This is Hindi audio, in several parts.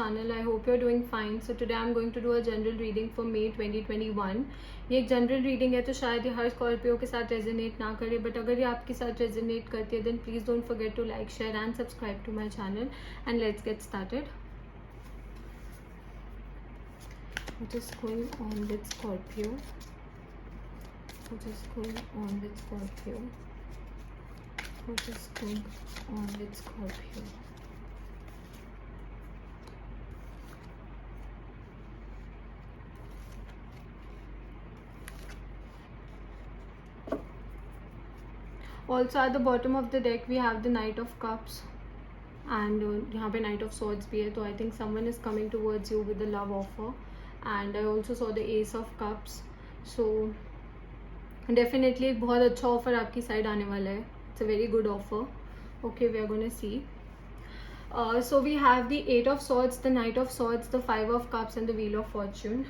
channel. I hope you're doing fine. So today I'm going to do a general reading for May 2021. ये एक जनरल रीडिंग है तो शायद ये हर स्कॉर्पियो के साथ रेजोनेट ना करे, बट अगर ये आपके साथ रेजोनेट करती है then please don't forget to like, share and subscribe to my channel and let's get started. What is going on with Scorpio? What is going on with Scorpio? What is going on with Scorpio? Also at the bottom of the deck we have the Knight of Cups and यहाँ पे Knight of Swords भी है, तो I think someone is coming towards you with a love offer. And I also saw the Ace of Cups, so definitely एक बहुत अच्छा ऑफर आपकी साइड आने वाला है. It's a very good offer. Okay, we are going to see. So we have the Eight of Swords, the Knight of Swords, the Five of Cups and the Wheel of Fortune.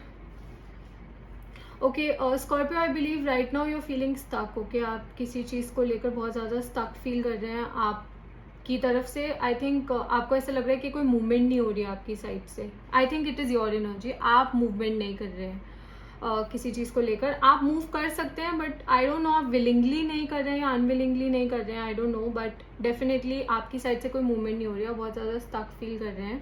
Okay Scorpio, I believe right now you're feeling stuck. Okay, आप किसी चीज़ को लेकर बहुत ज़्यादा स्टक फील कर रहे हैं. आपकी तरफ से आई थिंक आपको ऐसा लग रहा है कि कोई मूवमेंट नहीं हो रही है आपकी साइड से. I think it is your energy. आप मूवमेंट नहीं कर रहे हैं किसी चीज़ को लेकर. आप मूव कर सकते हैं बट आई डोंट नो आप विलिंगली नहीं कर रहे हैं या अनविलिंगली नहीं कर रहे हैं. I don't know, but definitely आपकी साइड से कोई मूवमेंट नहीं हो रही है. बहुत ज़्यादा स्टक फील कर रहे हैं.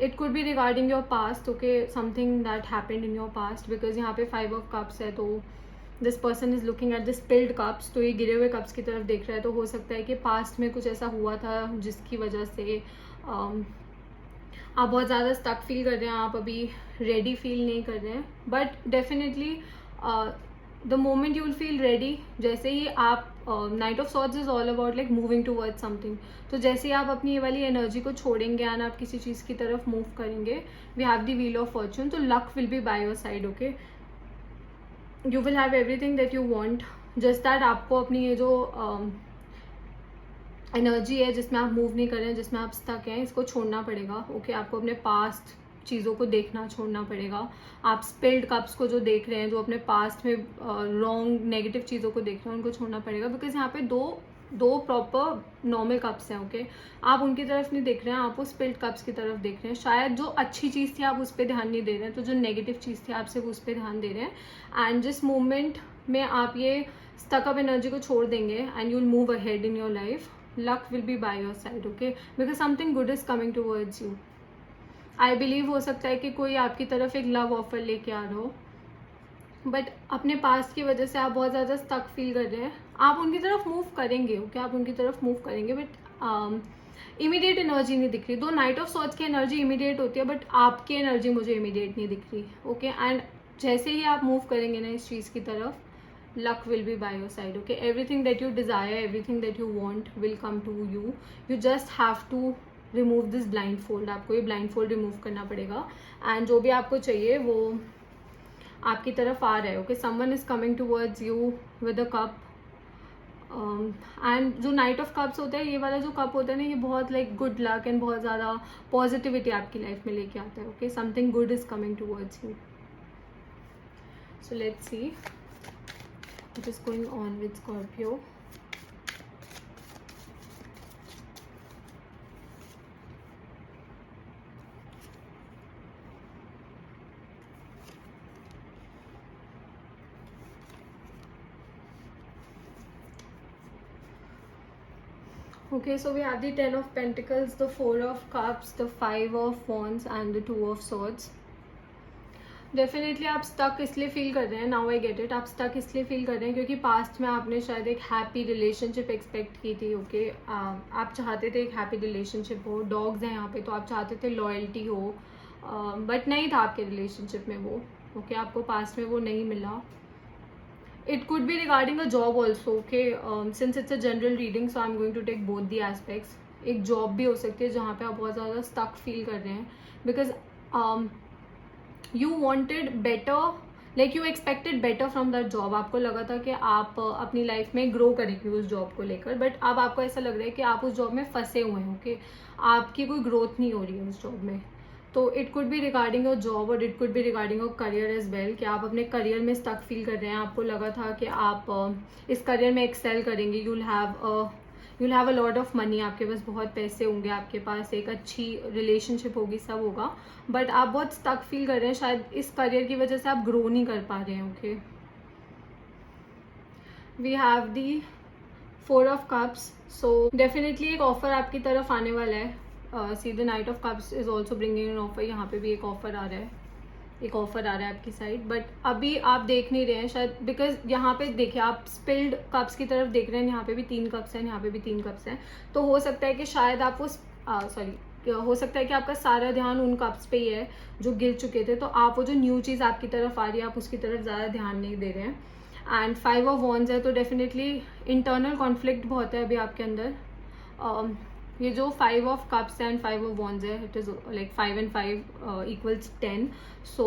It could be regarding your past, okay, something that happened in your past, because यहाँ पे 5 of Cups है तो this person is looking at the spilled cups, तो ये गिरे हुए cups की तरफ देख रहा है. तो हो सकता है कि past में कुछ ऐसा हुआ था जिसकी वजह से आप बहुत ज़्यादा stuck फील कर रहे हैं. आप अभी ready फील नहीं कर रहे हैं, but definitely the moment you will feel ready, जैसे ही आप night of swords is all about like moving towards something, तो जैसे ही आप अपनी ये वाली एनर्जी को छोड़ेंगे एंड आप किसी चीज़ की तरफ मूव करेंगे, we have the wheel of fortune, तो luck will be by your side. Okay, you will have everything that you want, just that आपको अपनी ये जो एनर्जी है जिसमें आप मूव नहीं कर रहे हैं, जिसमें आप स्टक हैं, इसको छोड़ना पड़ेगा. ओके, आपको अपने पास्ट चीज़ों को देखना छोड़ना पड़ेगा. आप स्पिल्ड कप्स को जो देख रहे हैं, जो अपने पास्ट में रॉन्ग नेगेटिव चीज़ों को देख रहे हैं, उनको छोड़ना पड़ेगा. बिकॉज यहाँ पे दो प्रॉपर नॉर्मल कप्स हैं. ओके, आप उनकी तरफ नहीं देख रहे हैं, आप वो स्पिल्ड कप्स की तरफ देख रहे हैं. शायद जो अच्छी चीज़ थी आप उस पर ध्यान नहीं दे रहे हैं, तो जो नेगेटिव चीज़ थी आप सिर्फ उस पर ध्यान दे रहे हैं. एंड जिस मूवमेंट में आप ये स्टक अप एनर्जी को छोड़ देंगे and you will move ahead in your life, luck will be by your side. Okay, because something good is coming towards you. I believe हो सकता है कि कोई आपकी तरफ एक लव ऑफर लेके आ रहा हो, बट अपने पास्ट की वजह से आप बहुत ज़्यादा स्टक फील कर रहे हैं. आप उनकी तरफ मूव करेंगे. ओके, आप उनकी तरफ मूव करेंगे, बट इमीडिएट एनर्जी नहीं दिख रही. दो नाइट ऑफ सॉर्ड्स की एनर्जी इमीडिएट होती है, बट आपकी एनर्जी मुझे इमीडिएट नहीं दिख रही. ओके, एंड जैसे ही आप मूव करेंगे ना इस चीज़ की तरफ, luck will be by your side. Okay, everything that you desire, everything that you want will come to you. You just have to remove this blindfold. आपको ये blindfold remove करना पड़ेगा and जो भी आपको चाहिए वो आपकी तरफ आ रहा है. Okay, someone is coming towards you with a cup. And जो नाइट ऑफ कप्स होता है, ये वाला जो कप होता है ना, ये बहुत लाइक गुड लक एंड बहुत ज़्यादा पॉजिटिविटी आपकी लाइफ में लेके आता है. Okay, something good is coming towards you. So let's see what is going on with Scorpio. Okay, so we have the 10 of Pentacles, the 4 of Cups, the 5 of Wands and the 2 of Swords. Definitely आप स्टक इसलिए फील कर रहे हैं. Now I get it. आप स्टक इसलिए फील कर रहे हैं क्योंकि पास्ट में आपने शायद एक हैप्पी रिलेशनशिप एक्सपेक्ट की थी. ओके, आप चाहते थे एक हैप्पी रिलेशनशिप हो. डॉग्स हैं यहाँ पे, तो आप चाहते थे लॉयल्टी हो, बट नहीं था आपके रिलेशनशिप में वो. ओके, आपको पास्ट में वो नहीं मिला. It could be regarding a job also. Okay, since it's a general reading so I am going to take both the aspects. एक जॉब भी हो सकती है जहाँ पे आप बहुत ज़्यादा स्टक फील कर रहे हैं because you wanted better, like you expected better from that job. आपको लगा था कि आप अपनी लाइफ में ग्रो करेंगे उस जॉब को लेकर, बट अब आपको ऐसा लग रहा है कि आप उस जॉब में फंसे हुए हैं. ओके, आपकी कोई ग्रोथ नहीं हो रही है उस जॉब में. तो it could be regarding a job और it could be regarding a career as well, कि आप अपने करियर में स्टक फील कर रहे हैं. आपको लगा था कि आप इस करियर में एक्सेल करेंगे, you will have you will have a lot of money, आपके पास बहुत पैसे होंगे, आपके पास एक अच्छी रिलेशनशिप होगी, सब होगा, बट आप बहुत स्टक फील कर रहे हैं, शायद इस करियर की वजह से आप ग्रो नहीं कर पा रहे हैं. Okay, we have the 4 of cups. So definitely एक ऑफर आपकी तरफ आने वाला है. See the knight of cups is also bringing an offer. यहाँ पे भी एक ऑफर आ रहा है, एक ऑफर आ रहा है आपकी साइड, बट अभी आप देख नहीं रहे हैं शायद, बिकॉज यहाँ पे देखिए आप स्पिल्ड कप्स की तरफ देख रहे हैं. यहाँ पे भी 3 कप्स हैं, यहाँ पे भी 3 कप्स हैं. तो हो सकता है कि शायद आप वो हो सकता है कि आपका सारा ध्यान उन कप्स पे ही है जो गिर चुके थे. तो आप वो जो न्यू चीज़ आपकी तरफ आ रही है, आप उसकी तरफ ज़्यादा ध्यान नहीं दे रहे हैं. एंड 5 ऑफ वॉन्ड्स है, तो डेफिनेटली इंटरनल कॉन्फ्लिक्ट बहुत है अभी आपके अंदर. ये जो 5 of cups and 5 of wands है, it is like 5 and 5 equals 10. So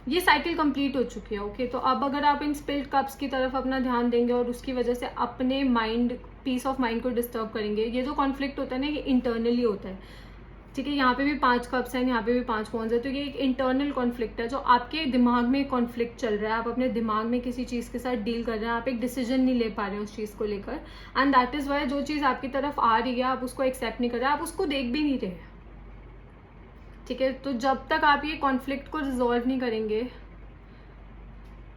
ये साइकिल कंप्लीट हो चुकी है. ओके, तो अब अगर आप इन स्पिल्ड कप्स की तरफ अपना ध्यान देंगे और उसकी वजह से अपने माइंड, पीस ऑफ माइंड को डिस्टर्ब करेंगे, ये जो कॉन्फ्लिक्ट होता है ना, ये इंटरनली होता है. ठीक है, यहाँ पे भी 5 कप्स हैं, यहाँ पे भी 5 वॉन्ड्स है, तो ये एक इंटरनल कॉन्फ्लिक्ट है जो आपके दिमाग में एक कॉन्फ्लिक्ट चल रहा है. आप अपने दिमाग में किसी चीज़ के साथ डील कर रहे हैं, आप एक डिसीजन नहीं ले पा रहे हैं उस चीज़ को लेकर. एंड दैट इज़ वाई जो चीज़ आपकी तरफ आ रही है आप उसको एक्सेप्ट नहीं कर रहे, आप उसको देख भी नहीं रहे. ठीक है, तो जब तक आप ये कॉन्फ्लिक्ट को रिजॉल्व नहीं करेंगे,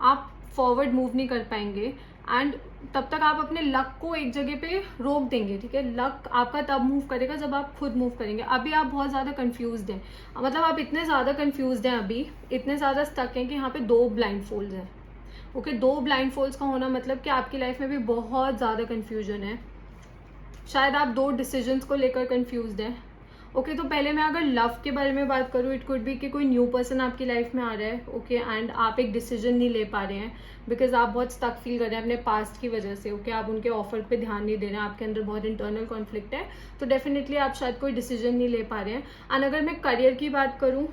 आप फॉरवर्ड मूव नहीं कर पाएंगे. एंड तब तक आप अपने लक को एक जगह पे रोक देंगे. ठीक है, लक आपका तब मूव करेगा जब आप खुद मूव करेंगे. अभी आप बहुत ज़्यादा कंफ्यूज्ड हैं, मतलब आप इतने ज़्यादा कंफ्यूज्ड हैं, अभी इतने ज़्यादा स्टक हैं कि यहाँ पे 2 ब्लाइंड फोल्ड्स हैं. ओके, 2 ब्लाइंड फोल्ड्स का होना मतलब कि आपकी लाइफ में भी बहुत ज़्यादा कन्फ्यूजन है. शायद आप 2 डिसीजंस को लेकर कंफ्यूज्ड हैं. ओके, तो पहले मैं अगर लव के बारे में बात करूँ, इट कुड बी कि कोई न्यू पर्सन आपकी लाइफ में आ रहा है. ओके, एंड आप एक डिसीजन नहीं ले पा रहे हैं बिकॉज आप बहुत स्टक फील कर रहे हैं अपने पास्ट की वजह से. ओके, आप उनके ऑफर पे ध्यान नहीं दे रहे हैं, आपके अंदर बहुत इंटरनल कॉन्फ्लिक्ट है, तो डेफिनेटली आप शायद कोई डिसीजन नहीं ले पा रहे हैं. एंड अगर मैं करियर की बात करूँ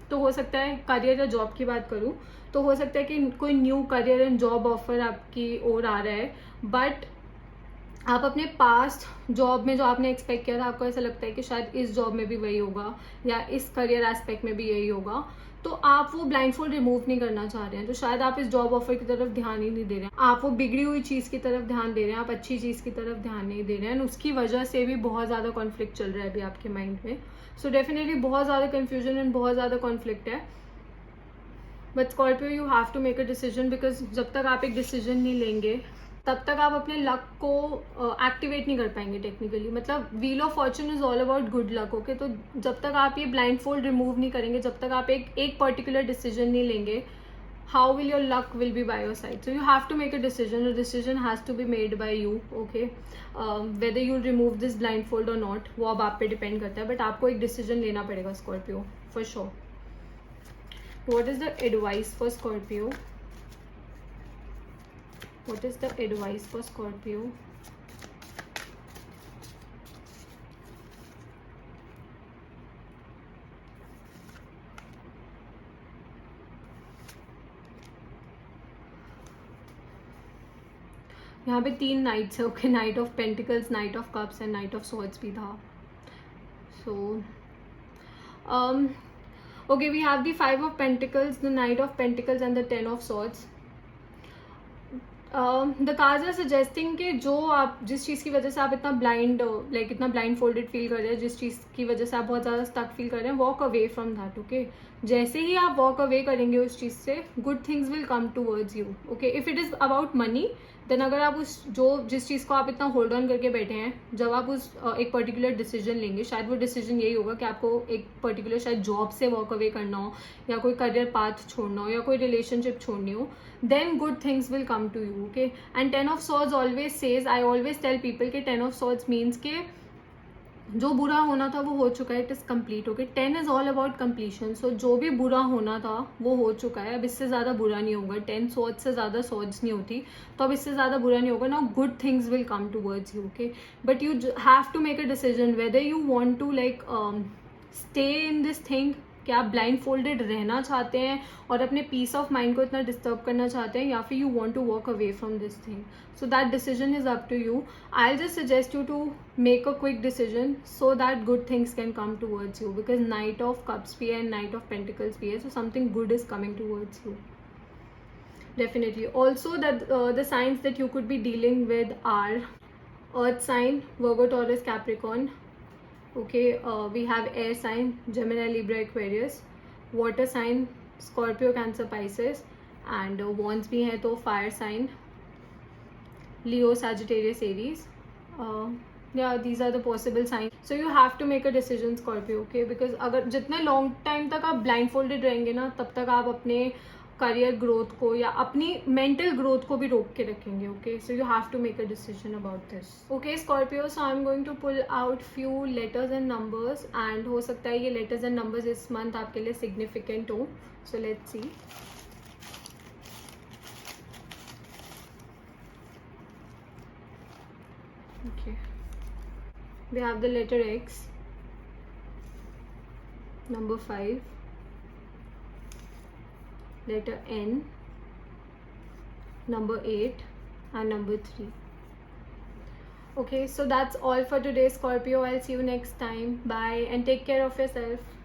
तो हो सकता है, करियर या जॉब की बात करूँ तो हो सकता है कि कोई new career and job offer आपकी ओर आ रहा है, बट आप अपने पास्ट जॉब में जो आपने एक्सपेक्ट किया था, आपको ऐसा लगता है कि शायद इस जॉब में भी वही होगा या इस करियर एस्पेक्ट में भी यही होगा, तो आप वो ब्लाइंडफोल्ड रिमूव नहीं करना चाह रहे हैं. तो शायद आप इस जॉब ऑफर की तरफ ध्यान ही नहीं दे रहे हैं, आप वो बिगड़ी हुई चीज़ की तरफ ध्यान दे रहे हैं, आप अच्छी चीज़ की तरफ ध्यान नहीं दे रहे हैं. उसकी वजह से भी बहुत ज़्यादा कॉन्फ्लिक्ट चल रहा है अभी आपके माइंड में. सो डेफिनेटली बहुत ज़्यादा कन्फ्यूजन एंड बहुत ज़्यादा कॉन्फ्लिक्ट है. But Scorpio, you have to make a decision, because जब तक आप एक डिसीजन नहीं लेंगे तब तक आप अपने लक को एक्टिवेट नहीं कर पाएंगे टेक्निकली. मतलब wheel of Fortune is all about good luck. Okay, तो जब तक आप ये ब्लाइंड फोल्ड रिमूव नहीं करेंगे, जब तक आप एक पर्टिकुलर डिसीजन नहीं लेंगे, how will your luck will be by your side. So you have to make a decision has to be made by you. Okay, whether you remove this blindfold और नॉट, वो अब आप पे डिपेंड करता है, बट आपको एक डिसीजन लेना पड़ेगा Scorpio, for sure. What is the advice for Scorpio? What is the advice for Scorpio? यहाँ पे 3 नाइट्स है. Okay, knight of pentacles, knight of cups and knight of swords भी था. So okay, we have the 5 of pentacles, the knight of pentacles and the 10 of swords. The cards are suggesting कि जो आप जिस चीज़ की वजह से आप इतना ब्लाइंड फोल्डेड फील कर रहे हैं, जिस चीज़ की वजह से आप बहुत ज़्यादा स्टक फील कर रहे हैं, walk away from that. Okay, जैसे ही आप वॉक अवे करेंगे उस चीज़ से, good things will come towards you. Okay, if it is about money, then अगर आप जिस चीज़ को आप इतना होल्ड ऑन करके बैठे हैं, जब आप एक पर्टिकुलर डिसीजन लेंगे, शायद वो डिसीजन यही होगा कि आपको एक पर्टिकुलर शायद जॉब से वॉक अवे करना हो, या कोई करियर पाथ छोड़ना हो, या कोई रिलेशनशिप छोड़नी हो, then good things will come to you. Okay, and 10 of swords always says, I always tell people कि 10 of swords means कि जो बुरा होना था वो हो चुका है, it is complete. Okay, 10 is all about completion. So जो भी बुरा होना था वो हो चुका है, अब इससे ज़्यादा बुरा नहीं होगा. 10 swords से ज़्यादा swords नहीं होती, तो अब इससे ज़्यादा बुरा नहीं होगा. Now good things will come towards you. Okay, but you have to make a decision whether you want to stay in this thing, कि आप ब्लाइंड फोल्डेड रहना चाहते हैं और अपने पीस ऑफ माइंड को इतना डिस्टर्ब करना चाहते हैं, या फिर you want to walk away from this thing. So that decision is up to you. I just suggest you to make a quick decision so that good things can come towards you, because knight of cups भी है एंड नाइट ऑफ पेंटिकल्स भी है, so something good is coming towards you. Definitely. Also, that the signs that you could be dealing with are earth sign Virgo, Taurus, Capricorn. Okay, we have air sign Gemini, Libra, Aquarius. Water sign Scorpio, Cancer, Pisces. And wands भी हैं तो fire sign Leo, Sagittarius, Aries. Yeah, these are the possible signs. So you have to make a decision, Scorpio, okay? Because अगर जितने long time तक आप blindfolded रहेंगे ना, तब तक आप अपने career growth को या अपनी mental growth को भी रोक के रखेंगे, okay? So you have to make a decision about this. Okay, Scorpio, so I'm going to pull out few letters and numbers, and हो सकता है ये letters and numbers इस month आपके लिए significant हो. So let's see. Okay. We have the letter X, number 5, letter N, number 8, and number 3. Okay, so that's all for today, Scorpio. I'll see you next time. Bye, and take care of yourself.